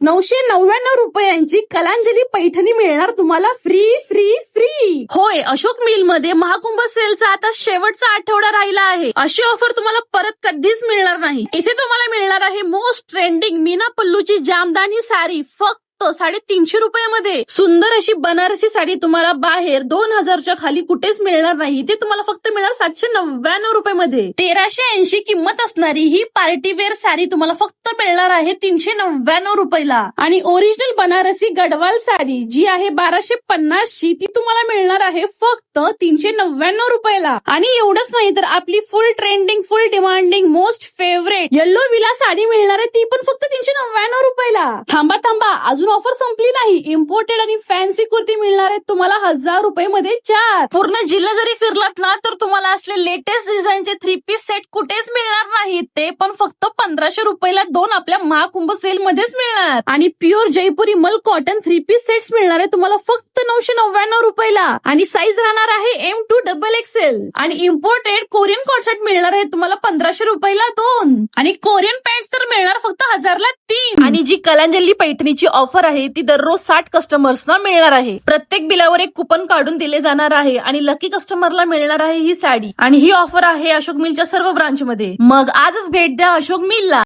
₹999 कलांजली पैठणी मिळणार तुम्हाला free free free. होय, अशोक मिल मध्ये महाकुंभ सेलचा आता शेवटचा आठवडा राहिला आहे. अशी ऑफर तुम्हाला परत कधीच मिळणार नाही. इथे तुम्हाला मिळणार आहे मोस्ट ट्रेंडिंग मीना पल्लूची जामदानी साडी फक्त ₹350 सुंदर अशी बनारसी साडी तुम्हाला बाहेर 2000च्या खाली कुठेच मिळणार नाही. ते तुम्हाला फक्त मिळणार ₹799 मध्ये. 1380 किंमत असणारी ही पार्टीवेअर साडी तुम्हाला फक्त मिळणार आहे ₹399. आणि ओरिजिनल बनारसी गडवाल साडी जी आहे 1250ची ती तुम्हाला मिळणार आहे फक्त ₹399. आणि एवढंच नाही तर आपली फुल ट्रेंडिंग फुल demanding most favourite yellow villa sari मिळणार आहे ती पण फक्त ₹399. थांबा अजून ऑफर संपली नाही. इम्पोर्टेड आणि फॅन्सी कुर्ती मिळणार आहेत तुम्हाला ₹1000 मध्ये 4. पूर्ण जिल्हा जरी फिरलात ना तर तुम्हाला असले लेटेस्ट डिझाईनचे 3 पीस सेट कुठेच मिळणार नाही. ते पण फक्त ₹1500 2 आपल्या महाकुंभ सेल मध्येच मिळणार. आणि प्युअर जयपुरी मल कॉटन 3 पीस सेट्स मिळणार आहे तुम्हाला फक्त ₹999. आणि साईज राहणार आहे M2XXL. आणि इम्पोर्टेड कोरियन कॉट सेट मिळणार आहे तुम्हाला ₹1500 2. आणि कोरियन पॅन्ट तर मिळणार फक्त 1000ला 3. आणि जी कलांजली पैठणीची ऑफर आहे ती दररोज 60 कस्टमर्सना मिळणार आहे. प्रत्येक बिलावर एक कुपन काढून दिले जाणार आहे आणि लकी कस्टमरला मिळणार आहे ही साडी. आणि ही ऑफर आहे अशोक मिलच्या सर्व ब्रांच मध्ये. मग आजच भेट द्या अशोक मिलला.